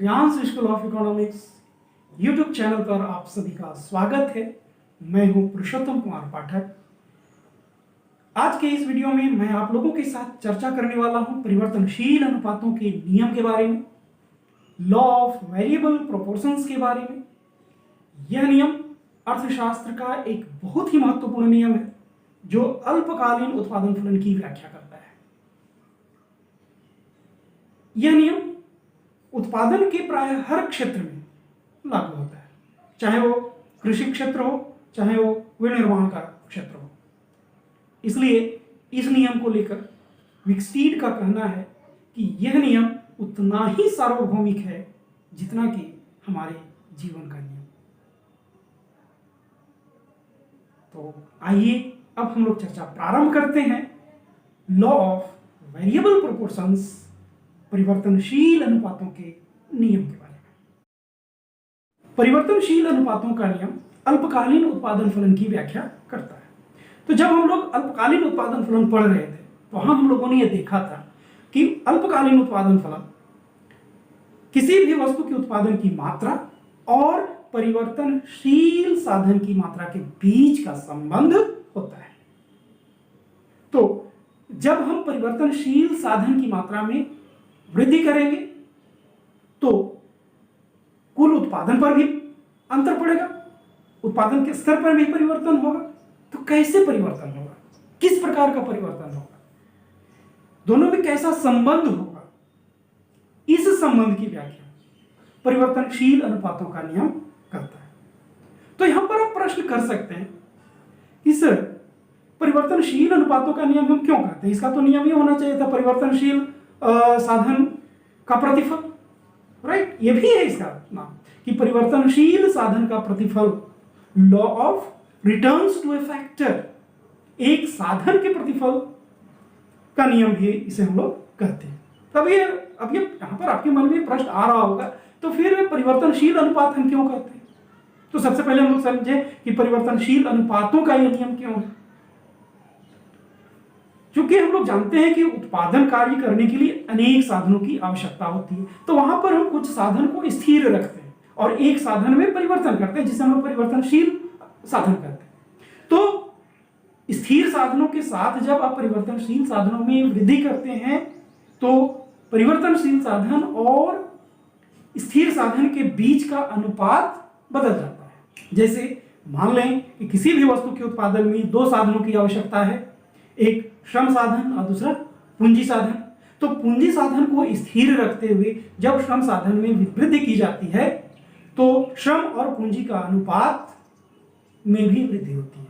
Suryansh school of economics YouTube channel पर आप सभी का स्वागत है। मैं हूं पुरुषोत्तम कुमार पाठक। आज के इस वीडियो में मैं आप लोगों के साथ चर्चा करने वाला हूं परिवर्तनशील अनुपातों के नियम के बारे में, लॉ ऑफ वेरिएबल प्रोपोर्शंस के बारे में। यह नियम अर्थशास्त्र का एक बहुत ही महत्वपूर्ण नियम है जो अल्पकालीन उत्पादन फलन की व्याख्या करता है। यह नियम उत्पादन के प्राय हर क्षेत्र में लागू होता है, चाहे वो कृषि क्षेत्र हो, चाहे वो विनिर्माण का क्षेत्र हो। इसलिए इस नियम को लेकर विक्सटीड का कहना है कि यह नियम उतना ही सार्वभौमिक है जितना कि हमारे जीवन का नियम। तो आइए अब हम लोग चर्चा प्रारंभ करते हैं लॉ ऑफ वेरिएबल प्रोपोर्शंस, परिवर्तनशील अनुपातों के नियम के बारे में। परिवर्तनशील अनुपातों का नियम अल्पकालीन उत्पादन फलन की व्याख्या करता है। तो जब हम लोग अल्पकालीन उत्पादन फलन पढ़ रहे थे तो हम लोगों ने यह देखा था कि अल्पकालीन उत्पादन फलन किसी भी वस्तु के उत्पादन की मात्रा और परिवर्तनशील साधन की मात्रा के बीच का संबंध होता है। तो जब हम परिवर्तनशील साधन की मात्रा में वृद्धि करेंगे तो कुल उत्पादन पर भी अंतर पड़ेगा, उत्पादन के स्तर पर भी परिवर्तन होगा। तो कैसे परिवर्तन होगा, किस प्रकार का परिवर्तन होगा, दोनों में कैसा संबंध होगा, इस संबंध की व्याख्या परिवर्तनशील अनुपातों का नियम करता है। तो यहां पर आप प्रश्न कर सकते हैं कि सर परिवर्तनशील अनुपातों का नियम हम क्यों करते हैं? इसका तो नियम ये होना चाहिए था परिवर्तनशील साधन का प्रतिफल, राइट? ये भी है इसका नाम कि परिवर्तनशील साधन का प्रतिफल, law of returns to a factor, एक साधन के प्रतिफल का नियम भी इसे हम लोग कहते हैं। तब ये अब ये यहां पर आपके मन में प्रश्न आ रहा होगा तो फिर परिवर्तनशील अनुपात हम क्यों कहते हैं? तो सबसे पहले हम लोग समझे कि परिवर्तनशील अनुपातों का यह नियम क्यों है। क्योंकि हम लोग जानते हैं कि उत्पादन कार्य करने के लिए अनेक साधनों की आवश्यकता होती है, तो वहां पर हम कुछ साधन को स्थिर रखते हैं और एक साधन में परिवर्तन करते हैं जिसे हम लोग परिवर्तनशील साधन कहते हैं। तो स्थिर साधनों के साथ जब आप परिवर्तनशील साधनों में वृद्धि करते हैं तो परिवर्तनशील साधन और स्थिर साधन के बीच का अनुपात बदल जाता है। जैसे मान लें कि किसी भी वस्तु के उत्पादन में दो साधनों की आवश्यकता है, एक श्रम साधन और दूसरा पूंजी साधन। तो पूंजी साधन को स्थिर रखते हुए जब श्रम साधन में वृद्धि की जाती है तो श्रम और पूंजी का अनुपात में भी वृद्धि होती है।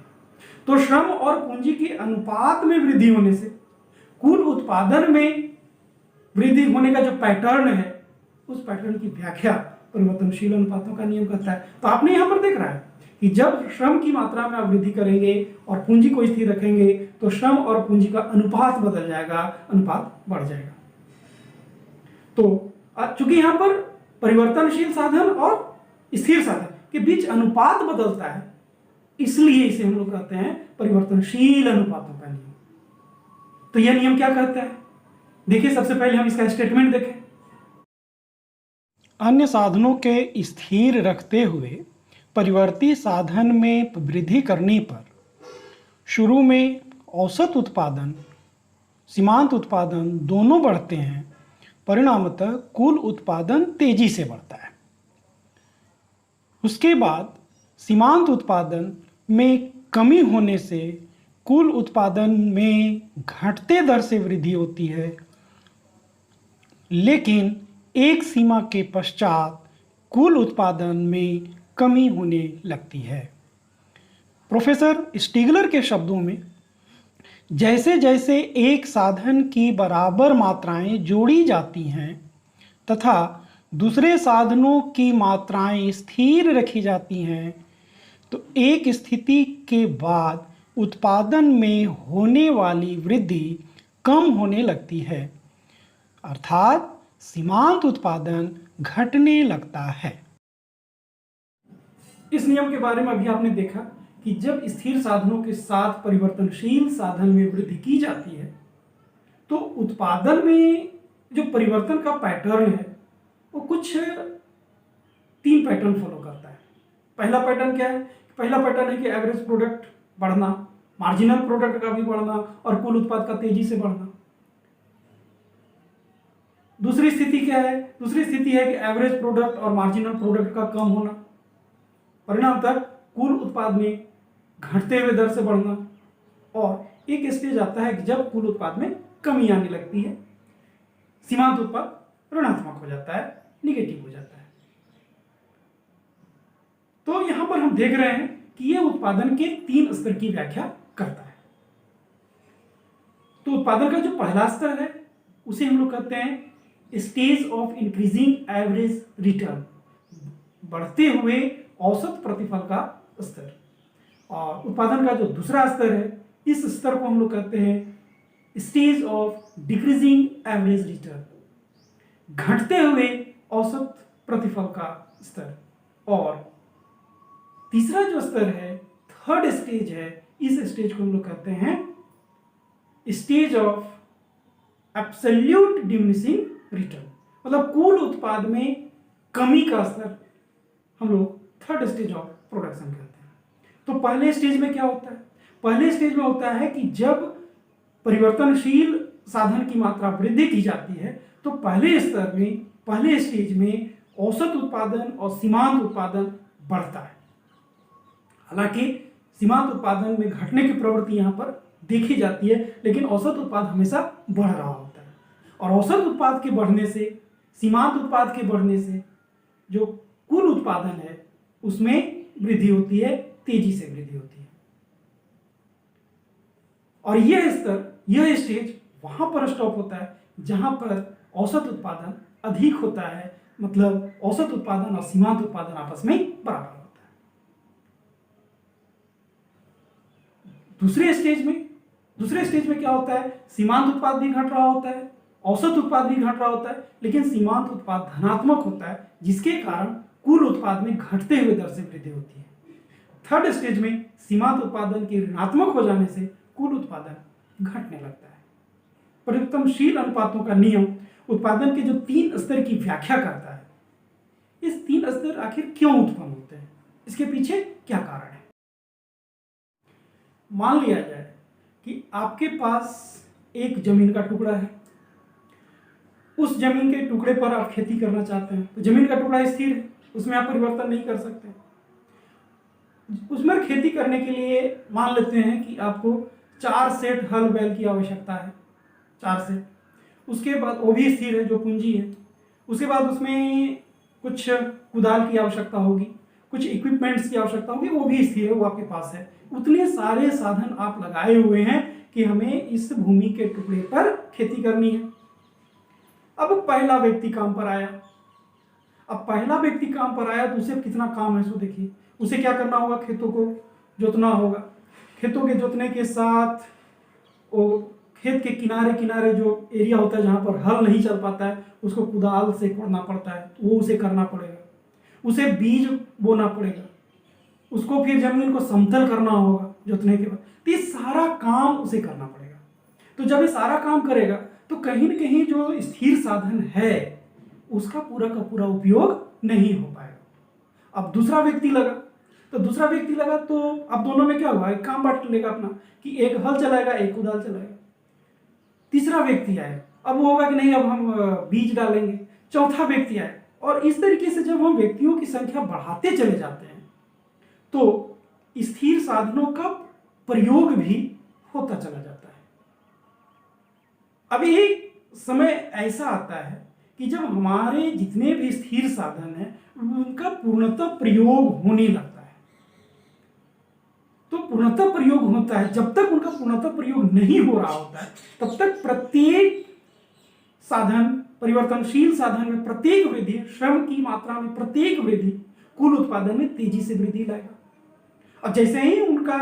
तो श्रम और पूंजी के अनुपात में वृद्धि होने से कुल उत्पादन में वृद्धि होने का जो पैटर्न है उस पैटर्न की व्याख्या परिवर्तनशील अनुपातों का नियम करता है। तो आपने यहां पर देख रहा है कि जब श्रम की मात्रा में आप वृद्धि करेंगे और पूंजी को स्थिर रखेंगे तो श्रम और पूंजी का अनुपात बदल जाएगा, अनुपात बढ़ जाएगा। तो चूंकि यहां पर परिवर्तनशील साधन और स्थिर साधन के बीच अनुपात बदलता है, इसलिए इसे हम लोग कहते हैं परिवर्तनशील अनुपातों का नियम। तो यह नियम क्या कहता है? देखिए, सबसे पहले हम इसका स्टेटमेंट देखें। अन्य साधनों के स्थिर रखते हुए परिवर्ती साधन में वृद्धि करने पर शुरू में औसत उत्पादन, सीमांत उत्पादन दोनों बढ़ते हैं, परिणामतः कुल उत्पादन तेजी से बढ़ता है। उसके बाद सीमांत उत्पादन में कमी होने से कुल उत्पादन में घटते दर से वृद्धि होती है, लेकिन एक सीमा के पश्चात कुल उत्पादन में कमी होने लगती है। प्रोफेसर स्टीगलर के शब्दों में, जैसे जैसे एक साधन की बराबर मात्राएं जोड़ी जाती हैं तथा दूसरे साधनों की मात्राएं स्थिर रखी जाती हैं तो एक स्थिति के बाद उत्पादन में होने वाली वृद्धि कम होने लगती है, अर्थात सीमांत उत्पादन घटने लगता है। इस नियम के बारे में अभी आपने देखा कि जब स्थिर साधनों के साथ परिवर्तनशील साधन में वृद्धि की जाती है तो उत्पादन में जो परिवर्तन का पैटर्न है वो कुछ 3 पैटर्न फॉलो करता है। पहला पैटर्न क्या है? पहला पैटर्न है कि एवरेज प्रोडक्ट बढ़ना, मार्जिनल प्रोडक्ट का भी बढ़ना और कुल उत्पाद का तेजी से बढ़ना। दूसरी स्थिति क्या है? दूसरी स्थिति है कि एवरेज प्रोडक्ट और मार्जिनल प्रोडक्ट का कम होना, परिणामतः कुल उत्पाद में घटते हुए दर से बढ़ना। और एक स्टेज आता है कि जब कुल उत्पाद में कमी आने लगती है, सीमांत उत्पाद ऋणात्मक हो जाता है, निगेटिव हो जाता है। तो यहां पर हम देख रहे हैं कि यह उत्पादन के 3 स्तर की व्याख्या करता है। तो उत्पादन का जो पहला स्तर है उसे हम लोग कहते हैं stage of increasing average return, बढ़ते हुए औसत प्रतिफल का स्तर। और उत्पादन का जो दूसरा स्तर है, इस स्तर को हम लोग कहते हैं stage of decreasing average return, घटते हुए औसत प्रतिफल का स्तर। और तीसरा जो स्तर है, थर्ड स्टेज है, इस स्टेज को हम लोग कहते हैं stage of absolute diminishing return, मतलब कुल उत्पाद में कमी का स्तर हम लोग थर्ड स्टेज ऑफ प्रोडक्शन कहते हैं। तो पहले स्टेज में क्या होता है? पहले स्टेज में होता है कि जब परिवर्तनशील साधन की मात्रा वृद्धि की जाती है तो पहले स्तर में, पहले स्टेज में औसत उत्पादन और सीमांत उत्पादन बढ़ता है। हालांकि सीमांत उत्पादन में घटने की प्रवृत्ति यहाँ पर देखी जाती है, लेकिन औसत उत्पाद हमेशा बढ़ रहा होता है। और औसत उत्पाद के बढ़ने से, सीमांत उत्पाद के बढ़ने से जो कुल उत्पादन है उसमें वृद्धि होती है, तेजी से वृद्धि होती है। और यह स्तर, यह स्टेज वहां पर स्टॉप होता है जहां पर औसत उत्पादन अधिक होता है, मतलब औसत उत्पादन और सीमांत उत्पादन आपस में बराबर होता है। दूसरे स्टेज में क्या होता है? सीमांत उत्पाद भी घट रहा होता है, औसत उत्पाद भी घट रहा होता है, लेकिन सीमांत उत्पाद धनात्मक होता है, जिसके कारण कुल उत्पाद में घटते हुए दर से वृद्धि होती है। थर्ड स्टेज में सीमांत उत्पादन के ऋणात्मक हो जाने से कुल उत्पादन घटने लगता है। परिवर्तनशील अनुपातों का नियम उत्पादन के जो 3 स्तर की व्याख्या करता है। इस 3 स्तर आखिर क्यों उत्पन्न होते हैं? इसके पीछे क्या कारण है? मान लिया जाए कि आपके पास एक जमीन का टुकड़ा है, उस जमीन के टुकड़े पर आप खेती करना चाहते हैं। तो जमीन का टुकड़ा स्थिर है, उसमें आप परिवर्तन नहीं कर सकते। उसमें खेती करने के लिए मान लेते हैं कि आपको 4 सेट हल बैल की आवश्यकता है, 4 सेट। उसके बाद वो भी स्थिर है, जो पूंजी है। उसके बाद उसमें कुछ कुदाल की आवश्यकता होगी, कुछ इक्विपमेंट्स की आवश्यकता होगी, वो भी स्थिर है, वो आपके पास है। उतने सारे साधन आप लगाए हुए हैं कि हमें इस भूमि के टुकड़े पर खेती करनी है। अब पहला व्यक्ति काम पर आया। अब पहला व्यक्ति काम पर आया तो उसे कितना काम है सो देखिए। उसे क्या करना होगा? खेतों को जोतना होगा। खेतों के जोतने के साथ वो खेत के किनारे किनारे जो एरिया होता है जहाँ पर हल नहीं चल पाता है, उसको कुदाल से कोड़ना पड़ता है, तो वो उसे करना पड़ेगा। उसे बीज बोना पड़ेगा, उसको फिर जमीन को समतल करना होगा जोतने के बाद। तो ये सारा काम उसे करना पड़ेगा। तो जब ये सारा काम करेगा तो कहीं न कहीं जो स्थिर साधन है उसका पूरा का पूरा उपयोग नहीं हो पाएगा। अब दूसरा व्यक्ति लगा, तो अब दोनों में क्या हुआ? एक काम बांट लेगा अपना, कि एक हल चलाएगा, एक कुदाल चलाएगा। तीसरा व्यक्ति आए, अब वो होगा कि नहीं अब हम बीज डालेंगे। चौथा व्यक्ति आए, और इस तरीके से जब हम व्यक्तियों की संख्या बढ़ाते चले जाते हैं तो स्थिर साधनों का प्रयोग भी होता चला जाता है। अब एक समय ऐसा आता है कि जब हमारे जितने भी स्थिर साधन हैं उनका पूर्णतः प्रयोग होने लगता है। तो पूर्णतः प्रयोग होता है, जब तक उनका पूर्णतः प्रयोग नहीं हो रहा होता है तब तक प्रत्येक साधन, परिवर्तनशील साधन में प्रत्येक वृद्धि, श्रम की मात्रा में प्रत्येक वृद्धि कुल उत्पादन में तेजी से वृद्धि लाएगा। और जैसे ही उनका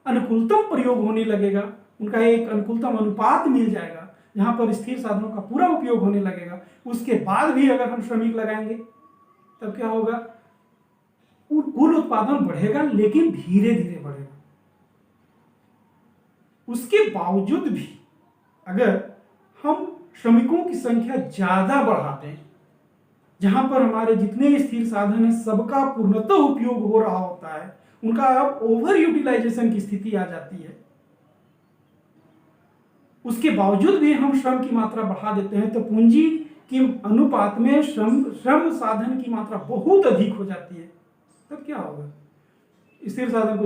अनुकूलतम प्रयोग होने लगेगा, उनका एक अनुकूलतम अनुपात मिल जाएगा जहां पर स्थिर साधनों का पूरा उपयोग होने लगेगा, उसके बाद भी अगर हम श्रमिक लगाएंगे तब क्या होगा? कुल उत्पादन बढ़ेगा, लेकिन धीरे धीरे बढ़ेगा। उसके बावजूद भी अगर हम श्रमिकों की संख्या ज्यादा बढ़ा दें जहां पर हमारे जितने स्थिर साधन है सबका पूर्णतः उपयोग हो रहा होता है, उनका अब ओवर यूटिलाइजेशन की स्थिति आ जाती है, उसके बावजूद भी हम श्रम की मात्रा बढ़ा देते हैं, तो पूंजी के अनुपात में श्रम साधन की मात्रा बहुत अधिक हो जाती है। तब क्या होगा? स्थिर साधन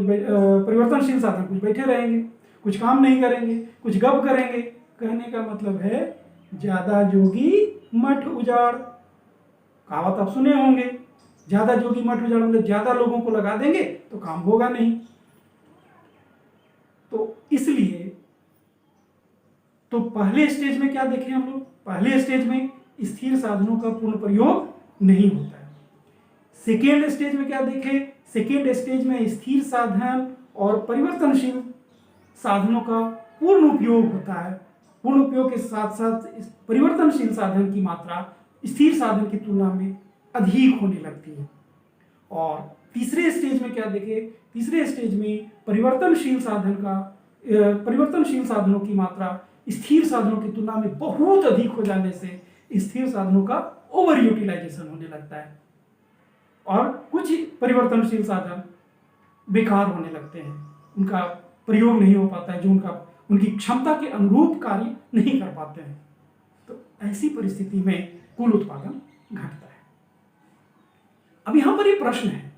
परिवर्तनशील साधन कुछ बैठे रहेंगे, कुछ काम नहीं करेंगे, कुछ गप करेंगे। कहने का मतलब है ज्यादा जोगी मठ उजाड़। कहावत आप सुने होंगे, ज्यादा जोगी मठ उजाड़, मतलब ज्यादा लोगों को लगा देंगे तो काम होगा नहीं। तो इसलिए तो पहले स्टेज में क्या देखें हम लोग? पहले स्टेज में स्थिर साधनों का पूर्ण प्रयोग नहीं होता है। सेकेंड स्टेज में क्या देखें? सेकेंड स्टेज में स्थिर साधन और परिवर्तनशील साधनों का पूर्ण उपयोग होता है। पूर्ण उपयोग के साथ साथ परिवर्तनशील साधन की मात्रा स्थिर साधन की तुलना में अधिक होने लगती है। और तीसरे स्टेज में क्या देखें? तीसरे स्टेज में परिवर्तनशील साधनों की मात्रा स्थिर साधनों की तुलना में बहुत अधिक हो जाने से स्थिर साधनों का ओवर यूटिलाइजेशन होने लगता है और कुछ परिवर्तनशील साधन बेकार होने लगते हैं, उनका प्रयोग नहीं हो पाता है, जो उनकी क्षमता के अनुरूप कार्य नहीं कर पाते हैं। तो ऐसी परिस्थिति में कुल उत्पादन घटता है। अब यहां पर एक प्रश्न है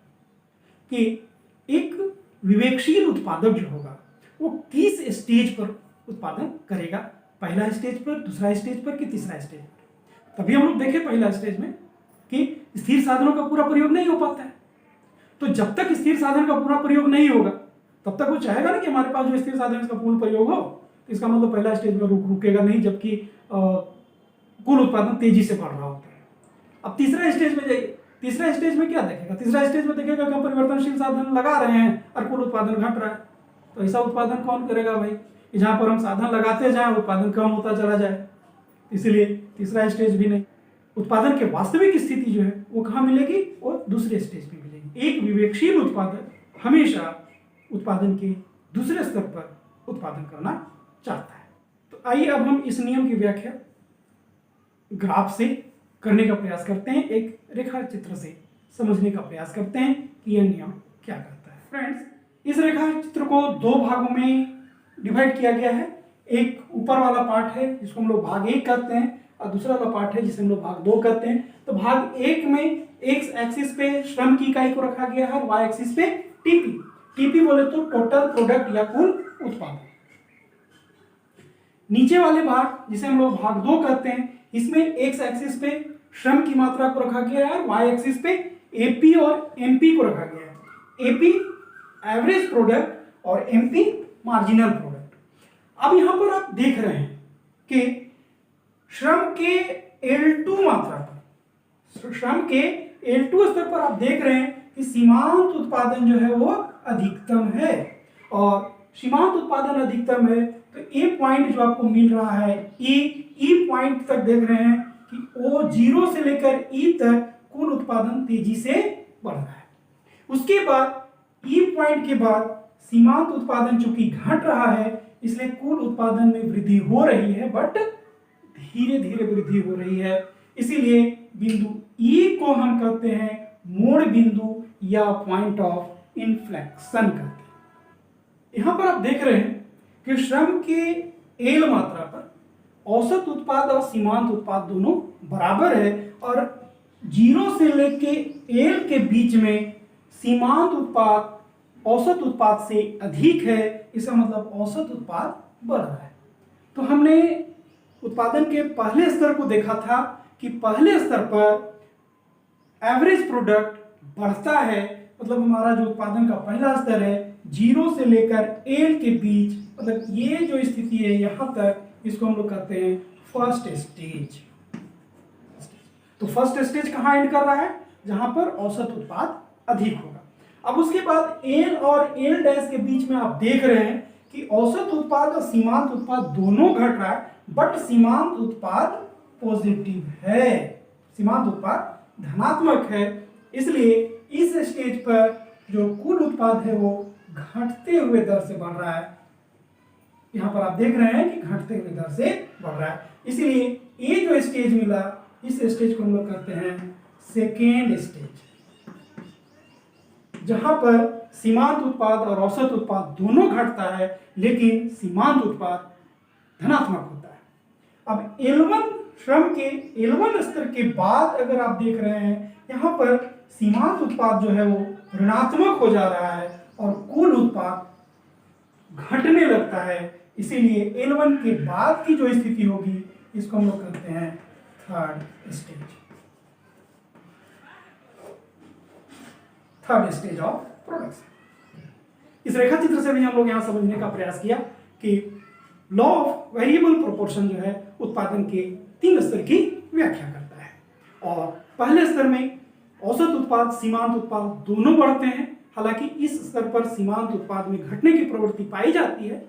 कि एक विवेकशील उत्पादक जो होगा वो किस स्टेज पर उत्पादन करेगा? पहला स्टेज पर, दूसरा स्टेज पर कि तीसरा स्टेज पर? तभी हम लोग देखें पहला स्टेज में कि स्थिर साधनों का पूरा प्रयोग नहीं हो पाता है। तो जब तक स्थिर साधन का पूरा प्रयोग नहीं होगा तब तक वो चाहेगा ना कि हमारे पास जो स्थिर साधन इसका पूर्ण प्रयोग हो। तो इसका मतलब पहला स्टेज में रुकेगा नहीं, जबकि कुल उत्पादन तेजी से बढ़ रहा होता है। अब तीसरा स्टेज में जाइए, तीसरा स्टेज में क्या देखेगा? तीसरा स्टेज में देखेगा कि हम परिवर्तनशील साधन लगा रहे हैं और कुल उत्पादन घट रहा है। तो ऐसा उत्पादन कौन करेगा भाई? जहां पर हम साधन लगाते जाए उत्पादन कम होता चला जाए। इसलिए तीसरा स्टेज भी नहीं। उत्पादन के वास्तविक स्थिति जो है वो कहाँ मिलेगी? वो दूसरे स्टेज पे मिलेगी। एक विवेकशील उत्पादक हमेशा उत्पादन के दूसरे स्तर पर उत्पादन करना चाहता है। तो आइए अब हम इस नियम की व्याख्या ग्राफ से करने का प्रयास करते हैं, एक रेखा चित्र से समझने का प्रयास करते हैं कि यह नियम क्या करता है। फ्रेंड्स, इस रेखा चित्र को दो भागों में डिवाइड किया गया है। एक ऊपर वाला पार्ट है जिसको हम लोग भाग 1 कहते हैं और दूसरा वाला पार्ट है जिसे हम लोग भाग 2 कहते हैं। तो भाग 1 में एक्स एक्सिस पे श्रम की इकाई को रखा गया है, वाई एक्सिस पे टीपी। टीपी बोले तो टोटल प्रोडक्ट या कुल उत्पादन। नीचे वाले भाग जिसे हम लोग भाग 2 कहते हैं, इसमें एक्स एक्सिस पे श्रम की मात्रा को रखा गया है, वाई एक्सिस पे एपी और एमपी को रखा गया है। एपी एवरेज प्रोडक्ट और एमपी मार्जिनल प्रोडक्ट। अब यहां पर आप देख रहे हैं कि श्रम के L2 मात्रा पर, श्रम के L2 स्तर पर आप देख रहे हैं कि सीमांत उत्पादन जो है वो अधिकतम है। और सीमांत उत्पादन अधिकतम है तो ए पॉइंट जो आपको मिल रहा है, ई पॉइंट तक देख रहे हैं कि ओ 0 से लेकर ई तक कुल उत्पादन तेजी से बढ़ रहा है। उसके बाद ई पॉइंट के बाद सीमांत उत्पादन चूंकि घट रहा है इसलिए कुल उत्पादन में वृद्धि हो रही है, बट धीरे धीरे वृद्धि हो रही है। इसीलिए बिंदु ई को हम कहते हैं मोड़ बिंदु या पॉइंट ऑफ इन्फ्लेक्शन कहते हैं। यहां पर आप देख रहे हैं कि श्रम के एल मात्रा पर औसत उत्पाद और सीमांत उत्पाद दोनों बराबर है और 0 से लेके एल के बीच में सीमांत उत्पाद औसत उत्पाद से अधिक है। इसका मतलब औसत उत्पाद बढ़ रहा है। तो हमने उत्पादन के पहले स्तर को देखा था कि पहले स्तर पर एवरेज प्रोडक्ट बढ़ता है, मतलब हमारा जो उत्पादन का पहला स्तर है 0 से लेकर एल के बीच, मतलब ये जो स्थिति है यहां तक, इसको हम लोग कहते हैं फर्स्ट स्टेज। तो फर्स्ट स्टेज कहां एंड कर रहा है? जहां पर औसत उत्पाद अधिक होगा। अब उसके बाद एल और एल डैश के बीच में आप देख रहे हैं कि औसत उत्पाद और सीमांत उत्पाद दोनों घट रहा है, बट सीमांत उत्पाद पॉजिटिव है, सीमांत उत्पाद धनात्मक है। इसलिए इस स्टेज पर जो कुल उत्पाद है वो घटते हुए दर से बढ़ रहा है। यहां पर आप देख रहे हैं कि घटते हुए दर से बढ़ रहा है। इसलिए ये जो स्टेज मिला, इस स्टेज को हम लोग कहते हैं सेकेंड स्टेज, जहां पर सीमांत उत्पाद और औसत उत्पाद दोनों घटता है, लेकिन सीमांत उत्पाद धनात्मक होता है। अब L1 श्रम के L1 स्तर के बाद अगर आप देख रहे हैं, यहाँ पर सीमांत उत्पाद जो है वो ऋणात्मक हो जा रहा है और कुल उत्पाद घटने लगता है। इसीलिए L1 के बाद की जो स्थिति होगी इसको हम लोग कहते हैं third stage, third stage of production. इस रेखा चित्र से भी हम लोग यहाँ समझने का प्रयास किया कि लॉ ऑफ वेरिएबल प्रोपोर्शन जो है उत्पादन के 3 स्तर की व्याख्या करता है। और पहले स्तर में औसत उत्पाद सीमांत उत्पाद दोनों बढ़ते हैं, हालांकि इस स्तर पर सीमांत उत्पाद में घटने की प्रवृत्ति पाई जाती है।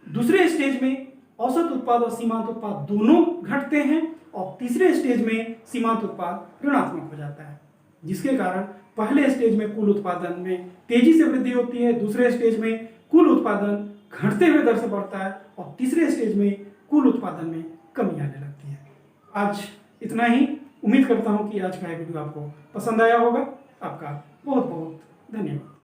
दूसरे स्टेज में औसत उत्पाद और सीमांत उत्पाद दोनों घटते हैं और तीसरे स्टेज में सीमांत उत्पाद ऋणात्मक हो जाता है, जिसके कारण पहले स्टेज में कुल उत्पादन में तेजी से वृद्धि होती है, दूसरे स्टेज में कुल उत्पादन घटते हुए दर से बढ़ता है और तीसरे स्टेज में कुल उत्पादन में कमी आने लगती है। आज इतना ही। उम्मीद करता हूं कि आज का यह वीडियो आपको पसंद आया होगा। आपका बहुत बहुत धन्यवाद।